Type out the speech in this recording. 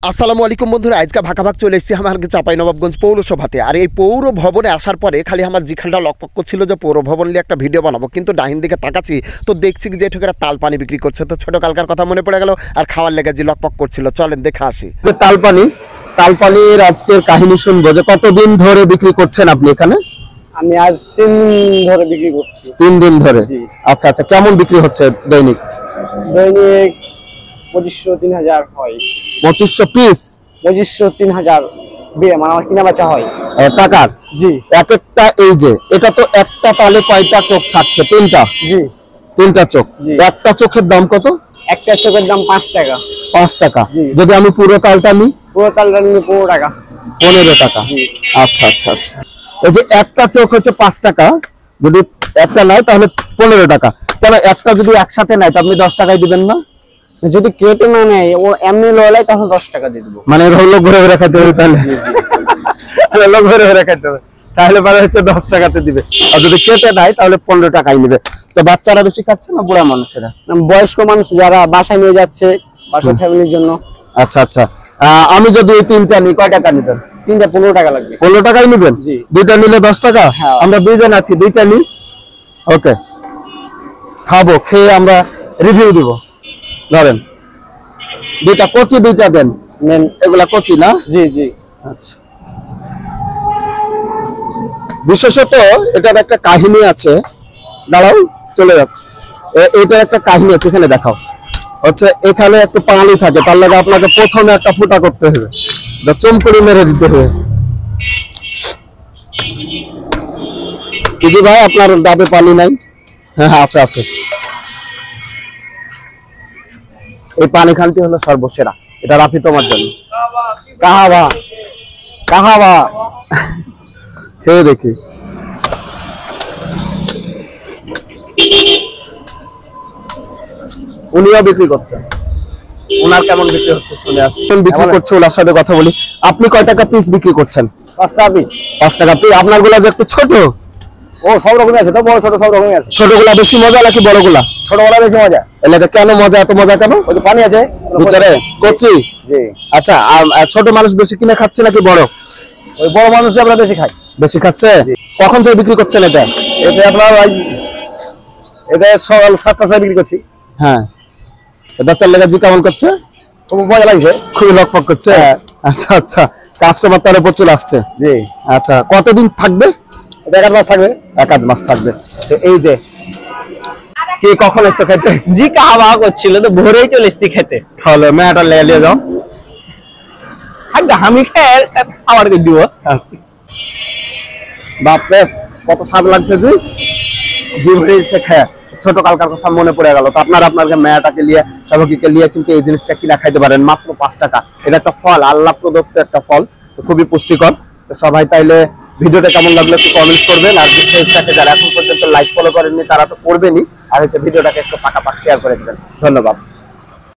আসসালামু আলাইকুম বন্ধুরা, আজকে ভাগাভাগ চলে এসেছি আমার চাঁপাইনবাবগঞ্জ পৌরসভাতে। আর এই পৌর ভবনে আসার পরে খালি আমার যেখানটা লকপক করছিল যে পৌর ভবন নিয়ে একটা ভিডিও বানাবো, কিন্তু ডাহিন দিকে তাকাচ্ছি তো দেখছি যে এঠকেরা তাল পানি বিক্রি করছে। তো ছোট কালকার কথা মনে পড়ে গেল আর খাওয়ার লেগে যে লকপক করছিল, চলেন দেখে আসি। তাল পানির আজকের কাহিনী শুনবো যে কতদিন ধরে বিক্রি করছেন আপনি এখানে? আমি আজ 3 দিন ধরে বিক্রি করছি। 3 দিন ধরে? আচ্ছা আচ্ছা, কেমন বিক্রি হচ্ছে দৈনিক? দৈনিক 2500-3000 হয়। 2500 পিস? 2500-3000 মানে আমার কিনা বেচা হয় টাকার। জি। এক একটা, এই যে এটা তো একটা তালে কয়টা চোখ থাকছে? 3টা। জি, 3টা চোখ। একটা চোখের দাম কত? একটা চোখের দাম 5 টাকা। 5 টাকা। যদি আমি পুরো তালটা নিই? পুরো তালটা নিলে 15 টাকা। 15 টাকা। আচ্ছা আচ্ছা আচ্ছা, এই যে একটা চোখ হচ্ছে 5 টাকা, যদি একটা নেয় তাহলে 15 টাকা। তাহলে একটা যদি একসাথে নেয় তো আপনি 10 টাকায় দিবেন না? যদি কেটে না নেয় ও এমনি লয় তাহলে 10 টাকা দিয়ে দেবো। মানে লোক ঘুরে ঘুরে খাইতে হবে তাহলে? লোক ঘুরে ঘুরে খাইতে হবে, তাহলে মানে হচ্ছে 10 টাকাতে দিবে। আর যদি কেটে নেয় তাহলে 15 টাকাই নেবে। তো বাচ্চারা বেশি খাচ্ছে না বুড়া মানুষেরা? বয়স্ক মানুষ যারা বাসায় নিয়ে যাচ্ছে, বাসার ফ্যামিলির জন্য। আচ্ছা আচ্ছা, আমি যদি এই 3টা নিই কয় টাকা নেবেন? 3টা 15 টাকা লাগবে। 15 টাকাই নেবেন? জি। 2টা নিলে 10 টাকা? আমরা 2 জন আছি, 2টা নিই। ওকে, খাবো, খেয়ে আমরা রিভিউ দিব। ধরেন 2টা কচি, 2টা দেন। এগুলা কচি না? জি জি। আচ্ছা, বিশেষত এটার একটা কাহিনী আছে। দাঁড়াও, চলে যাচ্ছে। এটার একটা কাহিনী আছে, এখানে দেখাও। হচ্ছে এখানে একটা পানি থাকে, তার লাগে আপনাকে প্রথমে একটা ফুটা করতে হবে, চমকড়ি মেরে দিতে হবে। জি ভাই, আপনার ডাবে পানি নাই? হ্যাঁ আছে আছে। এই পানি খানটি হলো সর্বসেরা, এটা রাখি তোমার জন্য। কাহাবা কাহাবা খেয়ে দেখি। উনিও বিক্রি করছেন, ওনার কেমন বিক্রি হচ্ছে শুনে আসি। বিক্রি করছে, ওনার সাথে কথা বলি। আপনি কয় টাকা পিস বিক্রি করছেন? 5 টাকা পিস। 5 টাকা পিস। আপনার গুলা যে একটু ছোট? ও সব রকমের আছে, তো বড় ছোট সব রকমের আছে। ছোটগুলা বেশি মজা নাকি বড়গুলা? ছোটগুলা বেশি মজা। এলাকা কেন মজা, এত মজা কেন? ওই যে পানি আছে ভিতরে, কচি। জি। আচ্ছা, আর ছোট মানুষ বেশি কিনে খাচ্ছে নাকি বড়? ওই বড় মানুষ আমরা বেশি খাই। বেশি খাচ্ছে? কখন থেকে বিক্রি করছেন এটা? এটা আপনার এটা সকাল 7টা থেকে বিক্রি করছি। হ্যাঁ, এটা চাল লেগে জি কেমন করছে? খুব মজা লাগছে, খুবই লকপক করছে। আচ্ছা আচ্ছা, কাস্টমার তার প্রচুর আসছে। জি। আচ্ছা, কতদিন থাকবে? এটা 1 মাস থাকবে। 1 মাস থাকবে। তো এই যে কি কখন এসছো খেতে? জি, কাহাবা করছিল তো ভোরেই চলে এসেছি খেতে। তাহলে মেয়েটা নিয়ে যাও। আমি খেয়ে খাবার করে দিব। আচ্ছা, বাপরে কত স্বাদ লাগছে জি, জি ভরে দিচ্ছে খেয়ে। ছোট কালকার কথা মনে পড়ে গেল। তো আপনার মেয়েটাকে নিয়ে, সবাইকে নিয়ে কিন্তু এই জিনিসটা কিনা খাইতে পারেন মাত্র 5 টাকা। এটা একটা ফল, আল্লাহ প্রদত্ত একটা ফল, তো খুবই পুষ্টিকর। তো সবাই তাইলে ভিডিওটা কেমন লাগলো একটু কমেন্টস করবেন। আর পেজটাকে যারা এখন পর্যন্ত লাইক ফলো করেননি তারা তো করবেনই, আর হচ্ছে ভিডিওটাকে একটু পাকা শেয়ার করে দেবেন। ধন্যবাদ।